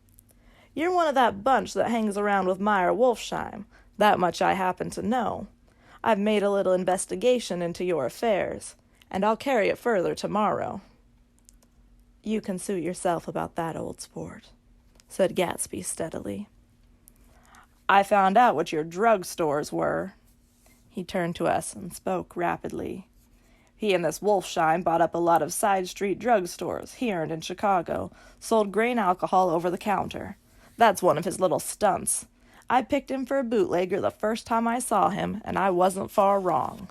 You're one of that bunch that hangs around with Meyer Wolfsheim. That much I happen to know. I've made a little investigation into your affairs, and I'll carry it further tomorrow. You can suit yourself about that, old sport, said Gatsby steadily. I found out what your drug stores were. He turned to us and spoke rapidly. He and this Wolfsheim bought up a lot of side street drug stores here and in Chicago, sold grain alcohol over the counter. That's one of his little stunts. I picked him for a bootlegger the first time I saw him, and I wasn't far wrong.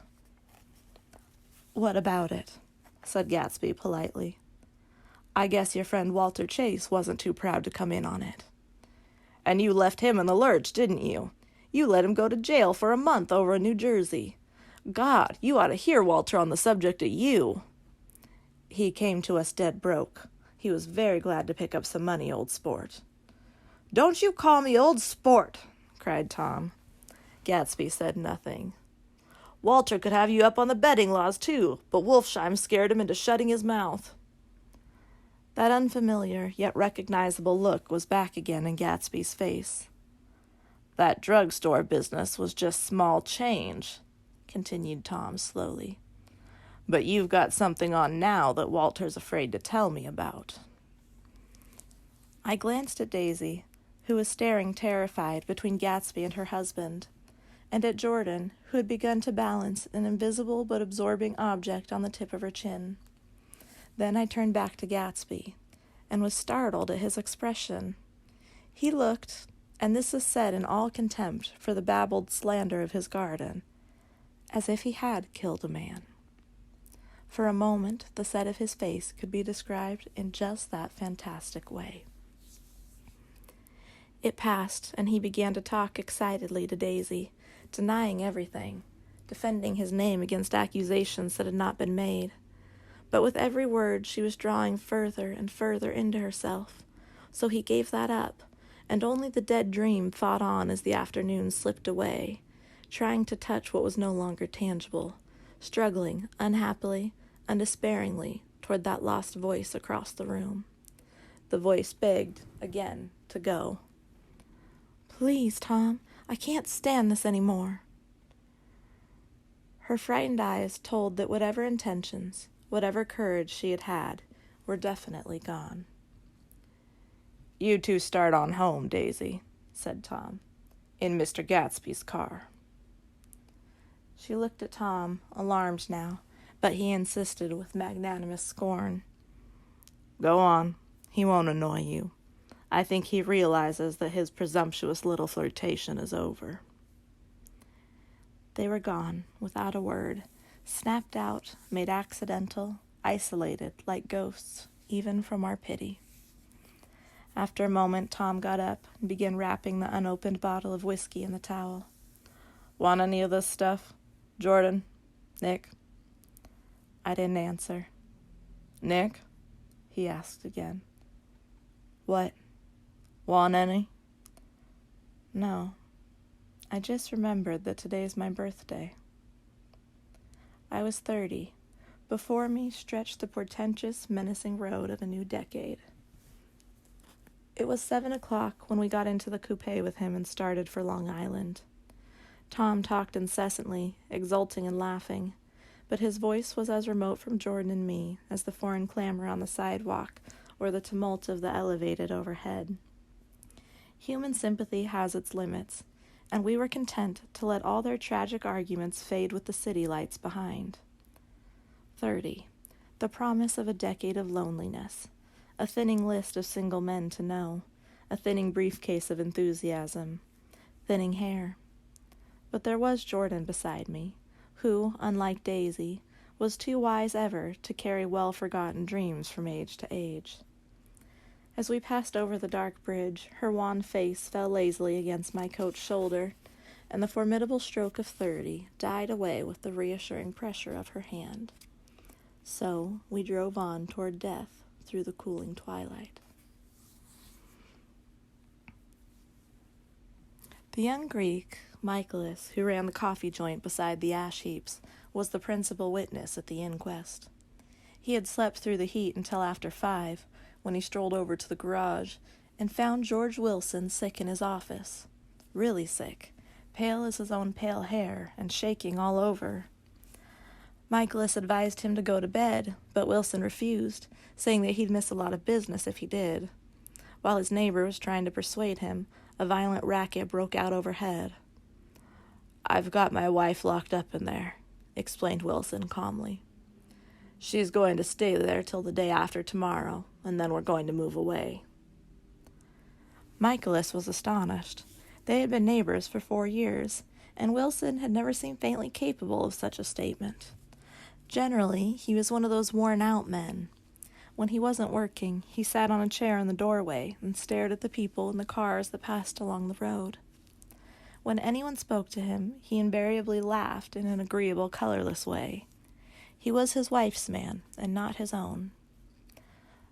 What about it? Said Gatsby politely. I guess your friend Walter Chase wasn't too proud to come in on it. And you left him in the lurch, didn't you? You let him go to jail for a month over in New Jersey. God, you ought to hear Walter on the subject of you. He came to us dead broke. He was very glad to pick up some money, old sport. Don't you call me old sport, cried Tom. Gatsby said nothing. Walter could have you up on the betting laws, too, but Wolfsheim scared him into shutting his mouth. That unfamiliar yet recognizable look was back again in Gatsby's face. That drugstore business was just small change, continued Tom slowly. But you've got something on now that Walter's afraid to tell me about. I glanced at Daisy, who was staring terrified between Gatsby and her husband, and at Jordan, who had begun to balance an invisible but absorbing object on the tip of her chin. Then I turned back to Gatsby, and was startled at his expression. He looked, and this is said in all contempt for the babbled slander of his garden, as if he had killed a man. For a moment, the set of his face could be described in just that fantastic way. It passed, and he began to talk excitedly to Daisy, denying everything, defending his name against accusations that had not been made. But with every word she was drawing further and further into herself, so he gave that up, and only the dead dream fought on as the afternoon slipped away, trying to touch what was no longer tangible, struggling unhappily, undespairingly toward that lost voice across the room. The voice begged, again, to go. "Please, Tom, I can't stand this any more." Her frightened eyes told that whatever intentions, whatever courage she had had, were definitely gone. "You two start on home, Daisy," said Tom, "in Mr. Gatsby's car." She looked at Tom, alarmed now, but he insisted with magnanimous scorn. "Go on. He won't annoy you. I think he realizes that his presumptuous little flirtation is over." They were gone, without a word, snapped out, made accidental, isolated, like ghosts, even from our pity. After a moment, Tom got up and began wrapping the unopened bottle of whiskey in the towel. "Want any of this stuff? Jordan? Nick?" I didn't answer. "Nick?" he asked again. "What? Want any?" "No. I just remembered that today's my birthday." I was 30. Before me stretched the portentous, menacing road of a new decade. It was 7 o'clock when we got into the coupe with him and started for Long Island. Tom talked incessantly, exulting and laughing, but his voice was as remote from Jordan and me as the foreign clamor on the sidewalk or the tumult of the elevated overhead. Human sympathy has its limits, and we were content to let all their tragic arguments fade with the city lights behind. 30, the promise of a decade of loneliness, a thinning list of single men to know, a thinning briefcase of enthusiasm, thinning hair. But there was Jordan beside me, who, unlike Daisy, was too wise ever to carry well-forgotten dreams from age to age. As we passed over the dark bridge, her wan face fell lazily against my coat's shoulder, and the formidable stroke of 30 died away with the reassuring pressure of her hand. So we drove on toward death through the cooling twilight. The young Greek, Michaelis, who ran the coffee joint beside the ash heaps, was the principal witness at the inquest. He had slept through the heat until after 5, when he strolled over to the garage and found George Wilson sick in his office. Really sick, pale as his own pale hair and shaking all over. Michaelis advised him to go to bed, but Wilson refused, saying that he'd miss a lot of business if he did. While his neighbor was trying to persuade him, a violent racket broke out overhead. "I've got my wife locked up in there," explained Wilson calmly. "She's going to stay there till the day after tomorrow, and then we're going to move away." Michaelis was astonished. They had been neighbors for 4 years, and Wilson had never seemed faintly capable of such a statement. Generally, he was one of those worn-out men. When he wasn't working, he sat on a chair in the doorway and stared at the people in the cars that passed along the road. When anyone spoke to him, he invariably laughed in an agreeable, colorless way. He was his wife's man, and not his own.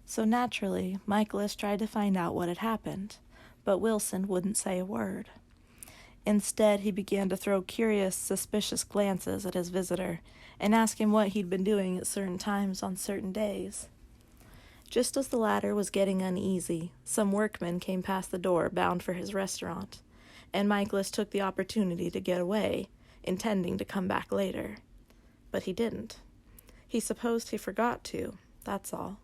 So naturally, Michaelis tried to find out what had happened, but Wilson wouldn't say a word. Instead, he began to throw curious, suspicious glances at his visitor and ask him what he'd been doing at certain times on certain days. Just as the latter was getting uneasy, some workmen came past the door bound for his restaurant, and Michaelis took the opportunity to get away, intending to come back later. But he didn't. He supposed he forgot to, that's all.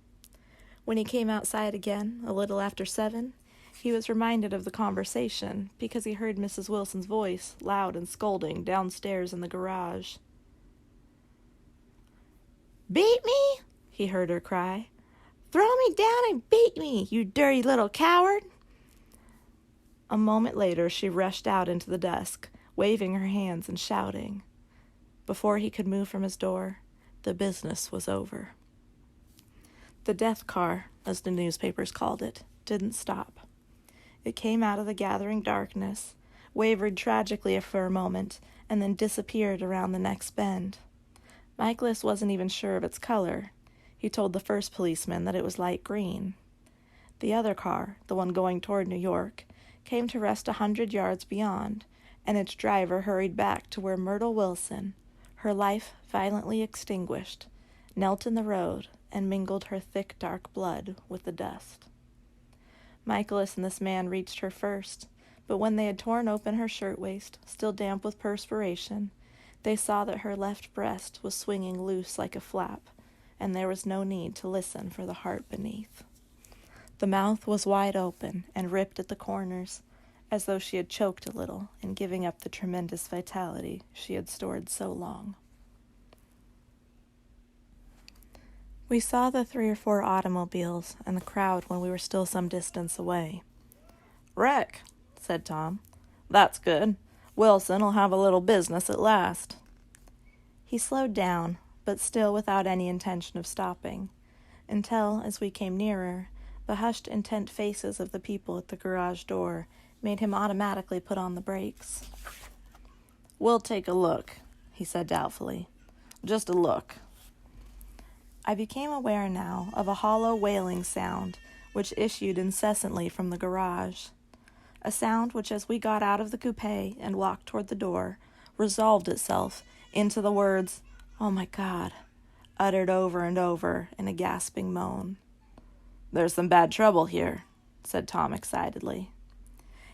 When he came outside again, a little after 7, he was reminded of the conversation because he heard Mrs. Wilson's voice, loud and scolding, downstairs in the garage. "Beat me?" he heard her cry. "Throw me down and beat me, you dirty little coward!" A moment later, she rushed out into the dusk, waving her hands and shouting. Before he could move from his door, the business was over. The death car, as the newspapers called it, didn't stop. It came out of the gathering darkness, wavered tragically for a moment, and then disappeared around the next bend. Michaelis wasn't even sure of its color. He told the first policeman that it was light green. The other car, the one going toward New York, came to rest 100 yards beyond, and its driver hurried back to where Myrtle Wilson, her life violently extinguished, knelt in the road and mingled her thick dark blood with the dust. Michaelis and this man reached her first, but when they had torn open her shirtwaist, still damp with perspiration, they saw that her left breast was swinging loose like a flap, and there was no need to listen for the heart beneath. The mouth was wide open and ripped at the corners, as though she had choked a little in giving up the tremendous vitality she had stored so long. We saw the 3 or 4 automobiles and the crowd when we were still some distance away. "Wreck," said Tom. "That's good. Wilson'll have a little business at last." He slowed down, but still without any intention of stopping, until, as we came nearer, the hushed, intent faces of the people at the garage door made him automatically put on the brakes. "We'll take a look," he said doubtfully. "Just a look." I became aware now of a hollow wailing sound which issued incessantly from the garage, a sound which, as we got out of the coupe and walked toward the door, resolved itself into the words, "Oh my God," uttered over and over in a gasping moan. "There's some bad trouble here," said Tom excitedly.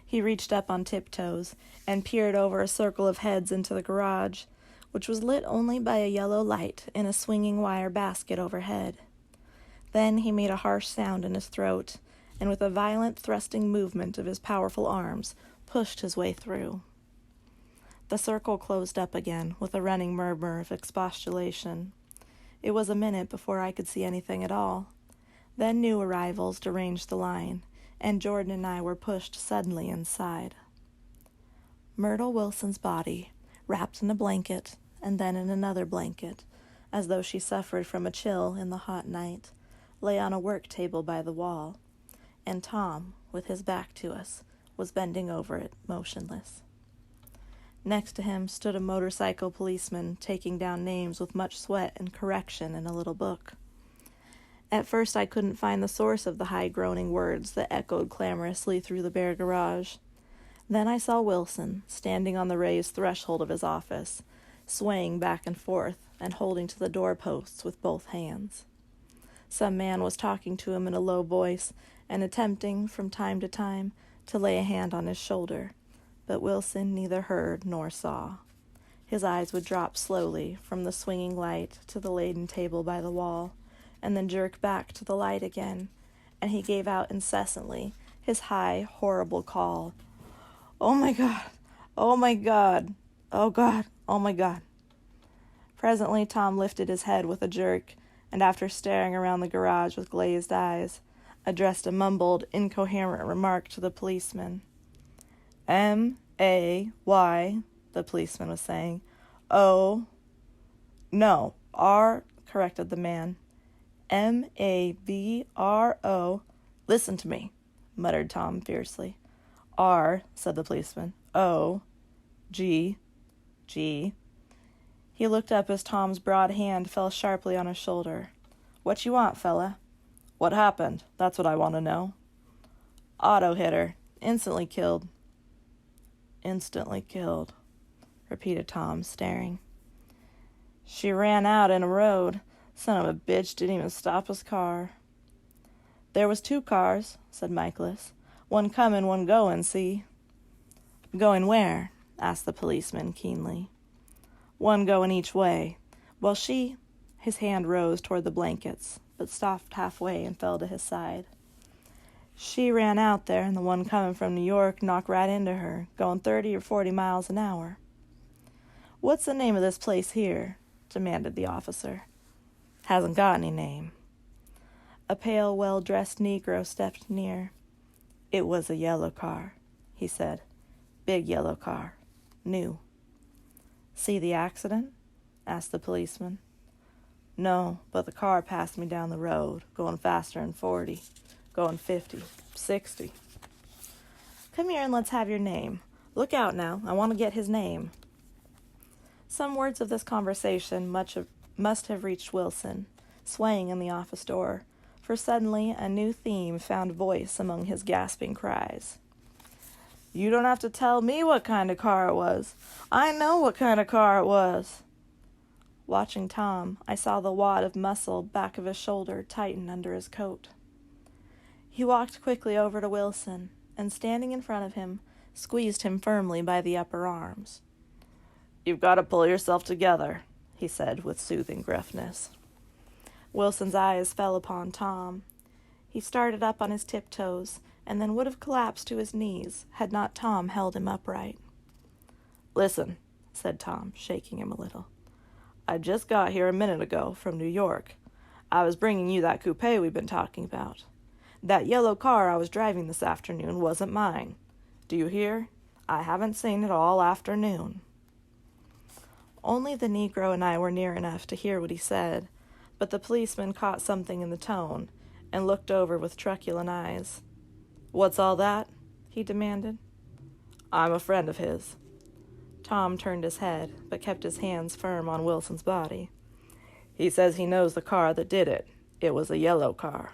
He reached up on tiptoes and peered over a circle of heads into the garage, which was lit only by a yellow light in a swinging wire basket overhead. Then he made a harsh sound in his throat, and with a violent thrusting movement of his powerful arms, pushed his way through. The circle closed up again with a running murmur of expostulation. It was a minute before I could see anything at all. Then new arrivals deranged the line, and Jordan and I were pushed suddenly inside. Myrtle Wilson's body, wrapped in a blanket, and then in another blanket, as though she suffered from a chill in the hot night, lay on a work table by the wall, and Tom, with his back to us, was bending over it, motionless. Next to him stood a motorcycle policeman taking down names with much sweat and correction in a little book. At first I couldn't find the source of the high groaning words that echoed clamorously through the bare garage. Then I saw Wilson, standing on the raised threshold of his office, swaying back and forth and holding to the doorposts with both hands. Some man was talking to him in a low voice and attempting, from time to time, to lay a hand on his shoulder, but Wilson neither heard nor saw. His eyes would drop slowly from the swinging light to the laden table by the wall, and then jerk back to the light again, and he gave out incessantly his high, horrible call, "Oh my God! Oh my God! Oh God! Oh my God!" Presently Tom lifted his head with a jerk, and after staring around the garage with glazed eyes, addressed a mumbled, incoherent remark to the policeman. "M-A-Y," the policeman was saying. "O, no, R," corrected the man. "M-A-V-R-O. "Listen to me," muttered Tom fiercely. "R," said the policeman. "O, G, G." He looked up as Tom's broad hand fell sharply on his shoulder. "What you want, fella?" "What happened? That's what I want to know." "Auto hit her. Instantly killed." "Instantly killed," repeated Tom, staring. "She ran out in a road. Son of a bitch didn't even stop his car." "There was 2 cars," said Michaelis. "One comin', one goin', see?" "Going where?" asked the policeman keenly. "One going each way. Well, she—" His hand rose toward the blankets, but stopped halfway and fell to his side. "She ran out there, and the one coming from New York knocked right into her, going 30 or 40 miles an hour." "What's the name of this place here?" demanded the officer. "Hasn't got any name." A pale, well-dressed Negro stepped near. "It was a yellow car," he said. "Big yellow car. New." "See the accident?" asked the policeman. "No, but the car passed me down the road, going faster than 40, going 50, 60. "Come here and let's have your name. Look out now, I want to get his name." Some words of this conversation must have reached Wilson, swaying in the office door, for suddenly a new theme found voice among his gasping cries. You don't have to tell me what kind of car it was. I know what kind of car it was. Watching Tom, I saw the wad of muscle back of his shoulder tighten under his coat. He walked quickly over to Wilson, and standing in front of him, squeezed him firmly by the upper arms. You've got to pull yourself together, he said with soothing gruffness. Wilson's eyes fell upon Tom. He started up on his tiptoes, and then would have collapsed to his knees had not Tom held him upright. Listen, said Tom, shaking him a little. I just got here a minute ago from New York. I was bringing you that coupe we've been talking about. That yellow car I was driving this afternoon wasn't mine. Do you hear? I haven't seen it all afternoon. Only the Negro and I were near enough to hear what he said, but the policeman caught something in the tone and looked over with truculent eyes. What's all that? He demanded. I'm a friend of his. Tom turned his head, but kept his hands firm on Wilson's body. He says he knows the car that did it. It was a yellow car.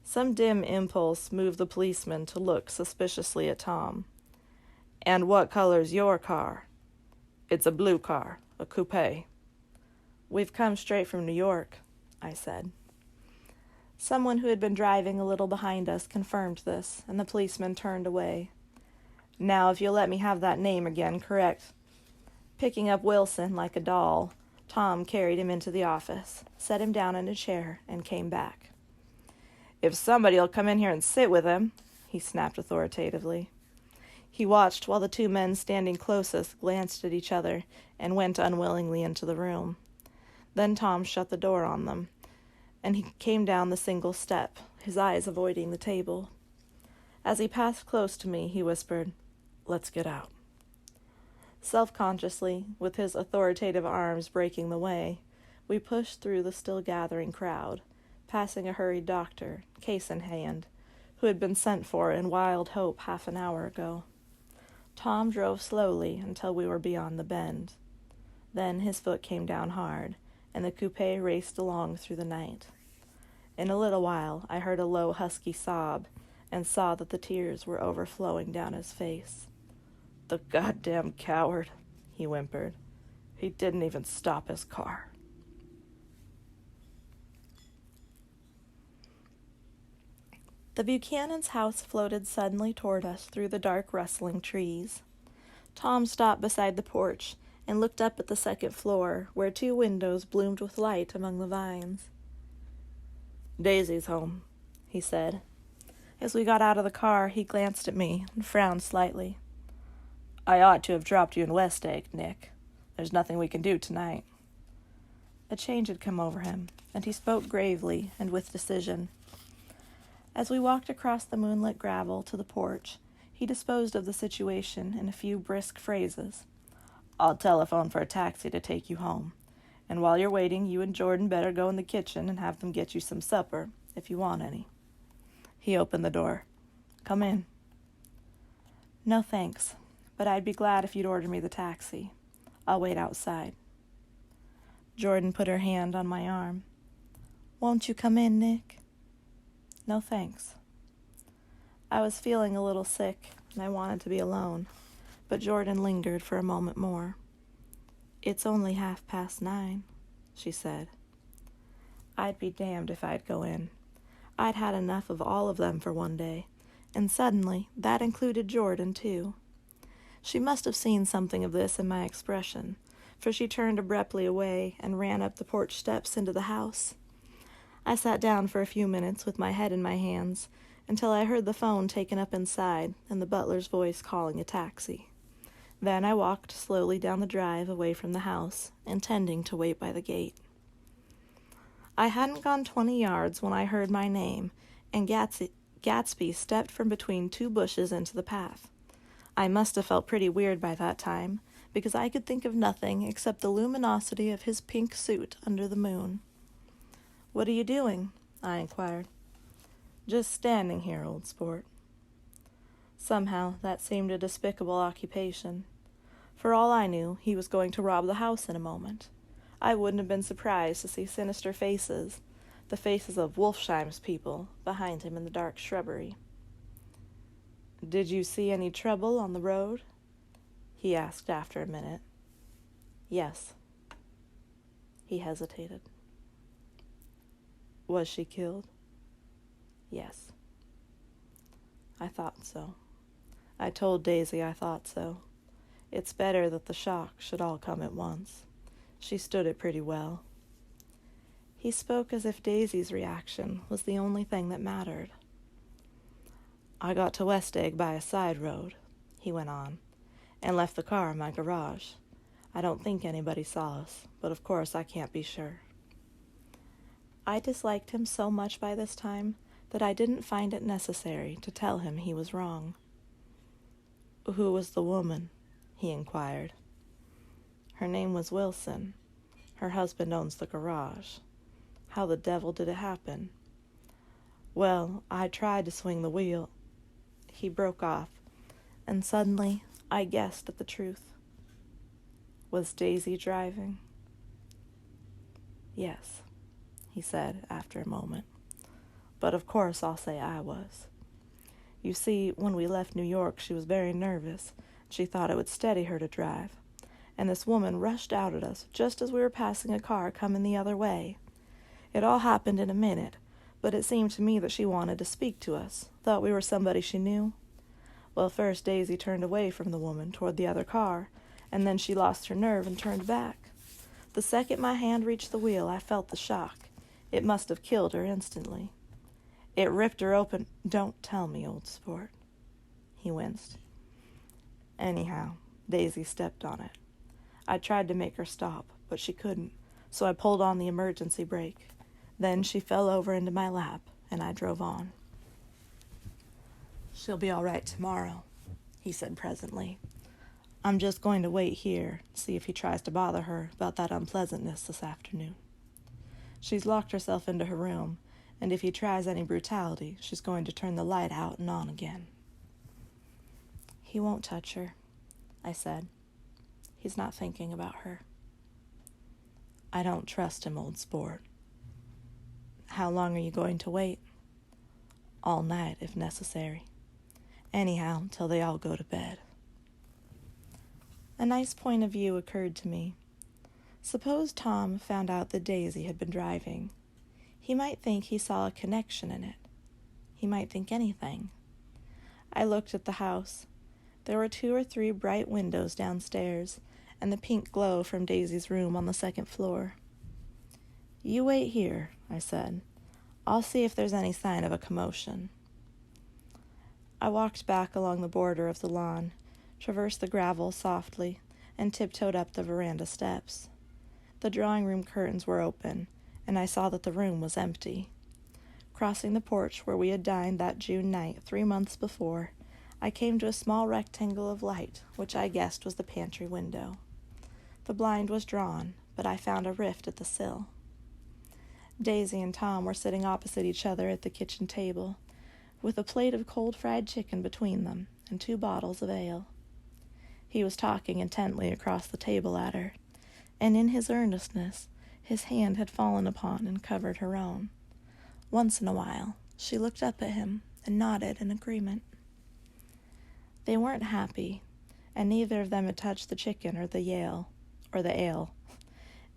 Some dim impulse moved the policeman to look suspiciously at Tom. And what color's your car? It's a blue car, a coupe. We've come straight from New York, I said. Someone who had been driving a little behind us confirmed this, and the policeman turned away. Now, if you'll let me have that name again, correct. Picking up Wilson like a doll, Tom carried him into the office, set him down in a chair, and came back. If somebody'll come in here and sit with him, he snapped authoritatively. He watched while the two men standing closest glanced at each other and went unwillingly into the room. Then Tom shut the door on them, and he came down the single step, his eyes avoiding the table. As he passed close to me, he whispered, "Let's get out." Self-consciously, with his authoritative arms breaking the way, we pushed through the still-gathering crowd, passing a hurried doctor, case in hand, who had been sent for in wild hope half an hour ago. Tom drove slowly until we were beyond the bend. Then his foot came down hard, and the coupe raced along through the night. In a little while, I heard a low, husky sob, and saw that the tears were overflowing down his face. "The goddamn coward," he whimpered. "He didn't even stop his car." The Buchanan's house floated suddenly toward us through the dark, rustling trees. Tom stopped beside the porch and looked up at the second floor, where 2 windows bloomed with light among the vines. "Daisy's home," he said. As we got out of the car, he glanced at me and frowned slightly. "I ought to have dropped you in West Egg, Nick. There's nothing we can do tonight." A change had come over him, and he spoke gravely and with decision. As we walked across the moonlit gravel to the porch, he disposed of the situation in a few brisk phrases. "I'll telephone for a taxi to take you home. And while you're waiting, you and Jordan better go in the kitchen and have them get you some supper, if you want any." He opened the door. "Come in." "No, thanks, but I'd be glad if you'd order me the taxi. I'll wait outside." Jordan put her hand on my arm. "Won't you come in, Nick?" "No, thanks." I was feeling a little sick, and I wanted to be alone, but Jordan lingered for a moment more. "It's only 9:30, she said. I'd be damned if I'd go in. I'd had enough of all of them for one day, and suddenly that included Jordan, too. She must have seen something of this in my expression, for she turned abruptly away and ran up the porch steps into the house. I sat down for a few minutes with my head in my hands, until I heard the phone taken up inside and the butler's voice calling a taxi. Then I walked slowly down the drive away from the house, intending to wait by the gate. I hadn't gone 20 yards when I heard my name, and Gatsby stepped from between 2 bushes into the path. I must have felt pretty weird by that time, because I could think of nothing except the luminosity of his pink suit under the moon. "What are you doing?" I inquired. "Just standing here, old sport." Somehow that seemed a despicable occupation. For all I knew, he was going to rob the house in a moment. I wouldn't have been surprised to see sinister faces, the faces of Wolfsheim's people, behind him in the dark shrubbery. Did you see any trouble on the road? He asked after a minute. Yes. He hesitated. Was she killed? Yes. I thought so. I told Daisy I thought so. It's better that the shock should all come at once. She stood it pretty well. He spoke as if Daisy's reaction was the only thing that mattered. I got to West Egg by a side road, he went on, and left the car in my garage. I don't think anybody saw us, but of course I can't be sure. I disliked him so much by this time that I didn't find it necessary to tell him he was wrong. Who was the woman? He inquired. Her name was Wilson. Her husband owns the garage. How the devil did it happen? Well, I tried to swing the wheel. He broke off, and suddenly I guessed at the truth. Was Daisy driving? Yes, he said after a moment. But of course I'll say I was. You see, when we left New York, she was very nervous. She thought it would steady her to drive. And this woman rushed out at us just as we were passing a car coming the other way. It all happened in a minute, but it seemed to me that she wanted to speak to us, thought we were somebody she knew. Well, first Daisy turned away from the woman toward the other car, and then she lost her nerve and turned back. The second my hand reached the wheel, I felt the shock. It must have killed her instantly. It ripped her open. Don't tell me, old sport. He winced. Anyhow, Daisy stepped on it. I tried to make her stop, but she couldn't, so I pulled on the emergency brake. Then she fell over into my lap, and I drove on. She'll be all right tomorrow, he said presently. I'm just going to wait here, see if he tries to bother her about that unpleasantness this afternoon. She's locked herself into her room, and if he tries any brutality, she's going to turn the light out and on again. He won't touch her, I said. He's not thinking about her. I don't trust him, old sport. How long are you going to wait? All night, if necessary. Anyhow, till they all go to bed. A nice point of view occurred to me. Suppose Tom found out that Daisy had been driving. He might think he saw a connection in it. He might think anything. I looked at the house. There were 2 or 3 bright windows downstairs, and the pink glow from Daisy's room on the second floor. You wait here, I said. I'll see if there's any sign of a commotion. I walked back along the border of the lawn, traversed the gravel softly, and tiptoed up the veranda steps. The drawing-room curtains were open, and I saw that the room was empty. Crossing the porch where we had dined that June night 3 months before, I came to a small rectangle of light, which I guessed was the pantry window. The blind was drawn, but I found a rift at the sill. Daisy and Tom were sitting opposite each other at the kitchen table, with a plate of cold fried chicken between them and 2 bottles of ale. He was talking intently across the table at her, and in his earnestness, his hand had fallen upon and covered her own. Once in a while, she looked up at him and nodded in agreement. They weren't happy, and neither of them had touched the chicken or the ale,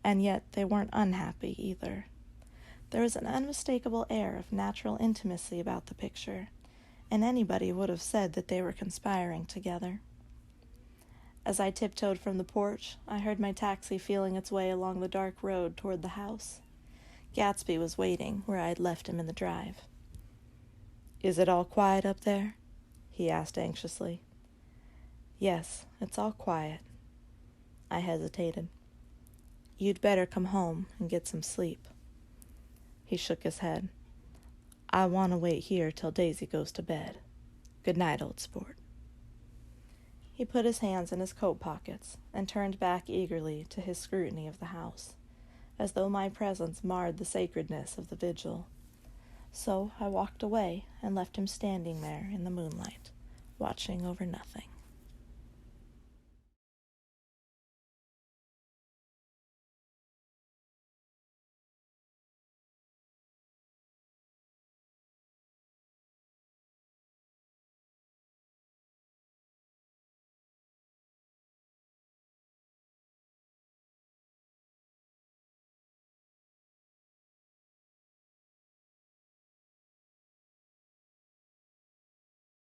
and yet they weren't unhappy either. There was an unmistakable air of natural intimacy about the picture, and anybody would have said that they were conspiring together. As I tiptoed from the porch, I heard my taxi feeling its way along the dark road toward the house. Gatsby was waiting where I had left him in the drive. Is it all quiet up there? He asked anxiously. Yes, it's all quiet. I hesitated. You'd better come home and get some sleep. He shook his head. I want to wait here till Daisy goes to bed. Good night, old sport. He put his hands in his coat pockets and turned back eagerly to his scrutiny of the house, as though my presence marred the sacredness of the vigil. So I walked away and left him standing there in the moonlight, watching over nothing.